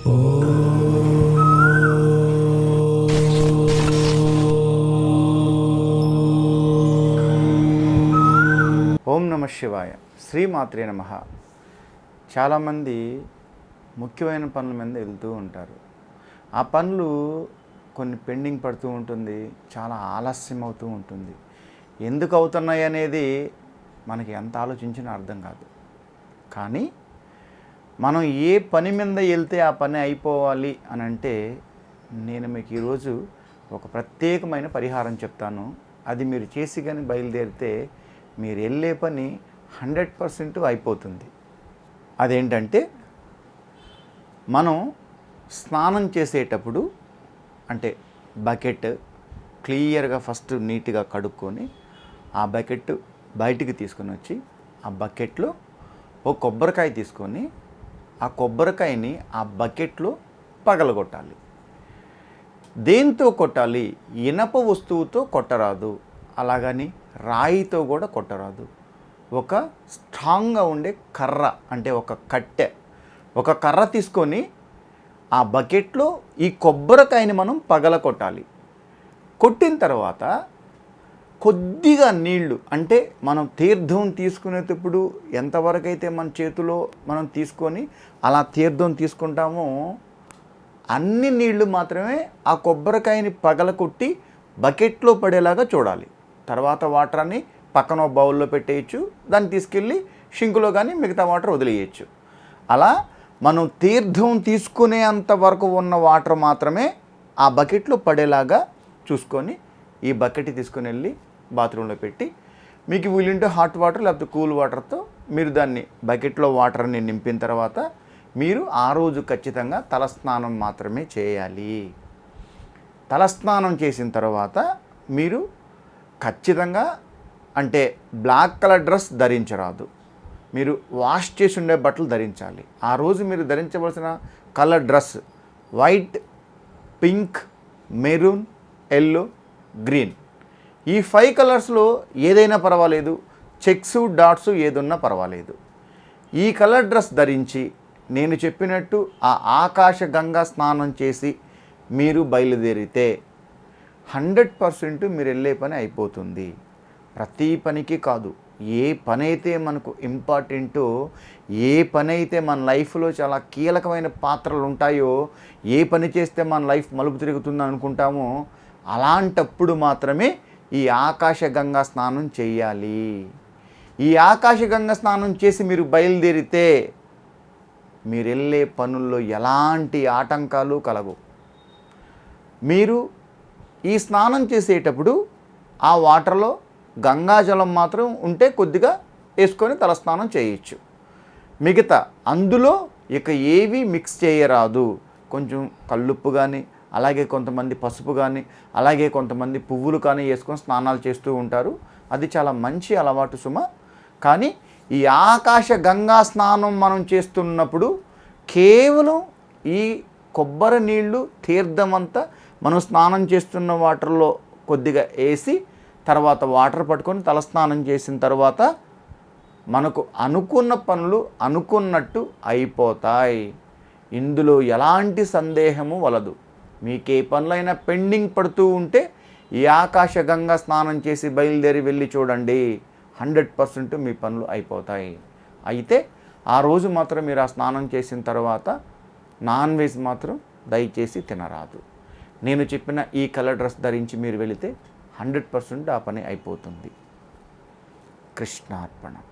ఓం నమ శివాయ. శ్రీమాత్రే నమః. చాలామంది ముఖ్యమైన పనుల మీద వెళ్తూ ఉంటారు. ఆ పనులు కొన్ని పెండింగ్ పడుతూ ఉంటుంది, చాలా ఆలస్యం అవుతూ ఉంటుంది. ఎందుకు అవుతున్నాయి అనేది మనకి ఎంత ఆలోచించినా అర్థం కాదు. కానీ మనం ఏ పని మీద వెళ్తే ఆ పని అయిపోవాలి అని అంటే, నేను మీకు ఈరోజు ఒక ప్రత్యేకమైన పరిహారం చెప్తాను. అది మీరు చేసి కానీ బయలుదేరితే మీరు వెళ్ళే పని 100% అయిపోతుంది. అదేంటంటే, మనం స్నానం చేసేటప్పుడు అంటే బకెట్ క్లియర్గా ఫస్ట్ నీట్గా కడుక్కొని ఆ బకెట్ బయటికి తీసుకొని వచ్చి ఆ బకెట్లో ఒక కొబ్బరికాయ తీసుకొని ఆ కొబ్బరికాయని ఆ బకెట్లో పగలగొట్టాలి. దేంతో కొట్టాలి? ఇనప వస్తువుతో కొట్టరాదు, అలాగని రాయితో కూడా కొట్టరాదు. ఒక స్ట్రాంగ్గా ఉండే కర్ర అంటే ఒక కర్ర తీసుకొని ఆ బకెట్లో ఈ కొబ్బరికాయని మనం పగలగొట్టాలి. కొట్టిన తర్వాత కొద్దిగా నీళ్లు, అంటే మనం తీర్థం తీసుకునేటప్పుడు ఎంతవరకు అయితే మన చేతిలో మనం తీసుకొని అలా తీర్థం తీసుకుంటామో అన్ని నీళ్లు మాత్రమే ఆ కొబ్బరికాయని పగలకొట్టి బకెట్లో పడేలాగా చూడాలి. తర్వాత వాటర్ని పక్కన బౌల్లో పెట్టేయచ్చు, దాన్ని తీసుకెళ్ళి షింకులో కానీ మిగతా వాటర్ వదిలేయచ్చు. అలా మనం తీర్థం తీసుకునే అంతవరకు ఉన్న వాటర్ మాత్రమే ఆ బకెట్లో పడేలాగా చూసుకొని ఈ బకెట్ తీసుకుని వెళ్ళి బాత్రూంలో పెట్టి, మీకు వీలుంటే హాట్ వాటర్ లేకపోతే కూల్ వాటర్తో మీరు దాన్ని బకెట్లో వాటర్ని నింపిన తర్వాత మీరు ఆ రోజు ఖచ్చితంగా తలస్నానం మాత్రమే చేయాలి. తలస్నానం చేసిన తర్వాత మీరు ఖచ్చితంగా అంటే బ్లాక్ కలర్ డ్రెస్ ధరించరాదు. మీరు వాష్ చేసి ఉండే బట్టలు ధరించాలి. ఆ రోజు మీరు ధరించవలసిన colour dress white, pink, maroon, yellow, green. ఈ 5 కలర్స్లో ఏదైనా పర్వాలేదు, చెక్స్ డాట్స్ ఏదున్నా పర్వాలేదు. ఈ కలర్ డ్రెస్ ధరించి నేను చెప్పినట్టు ఆ ఆకాశ గంగా స్నానం చేసి మీరు బయలుదేరితే 100% మీరు వెళ్ళే పని అయిపోతుంది. ప్రతి పనికి కాదు, ఏ పని అయితే మనకు ఇంపార్టెంటో, ఏ పని అయితే మన లైఫ్లో చాలా కీలకమైన పాత్రలు ఉంటాయో, ఏ పని చేస్తే మన లైఫ్ మలుపు తిరుగుతుందని అనుకుంటామో అలాంటప్పుడు మాత్రమే ఈ ఆకాశగంగా స్నానం చేయాలి. ఈ ఆకాశగంగా స్నానం చేసి మీరు బయలుదేరితే మీరు వెళ్ళే పనుల్లో ఎలాంటి ఆటంకాలు కలగవు. మీరు ఈ స్నానం చేసేటప్పుడు ఆ వాటర్లో గంగాజలం మాత్రం ఉంటే కొద్దిగా వేసుకొని తలస్నానం చేయొచ్చు. మిగతా అందులో ఇక ఏవి మిక్స్ చేయరాదు. కొంచెం కల్లుప్పు కానీ, అలాగే కొంతమంది పసుపు కానీ, అలాగే కొంతమంది పువ్వులు కానీ వేసుకొని స్నానాలు చేస్తూ ఉంటారు. అది చాలా మంచి అలవాటు సుమ. కానీ ఈ ఆకాశ గంగా స్నానం మనం చేస్తున్నప్పుడు కేవలం ఈ కొబ్బరి నీళ్ళు తీర్థమంతా మనం స్నానం చేస్తున్న వాటర్లో కొద్దిగా వేసి తర్వాత వాటర్ పట్టుకొని తలస్నానం చేసిన తర్వాత మనకు అనుకున్న పనులు అనుకున్నట్టు అయిపోతాయి. ఇందులో ఎలాంటి సందేహము వలదు. మీకే పనులైనా పెండింగ్ పడుతూ ఉంటే ఈ ఆకాశ గంగా స్నానం చేసి బయలుదేరి వెళ్ళి చూడండి, 100% మీ పనులు అయిపోతాయి. అయితే ఆ రోజు మాత్రం మీరు ఆ స్నానం చేసిన తర్వాత నాన్ వెజ్ మాత్రం దయచేసి తినరాదు. నేను చెప్పిన ఈ కలర్ డ్రెస్ ధరించి మీరు వెళితే 100% ఆ పని అయిపోతుంది. కృష్ణార్పణం.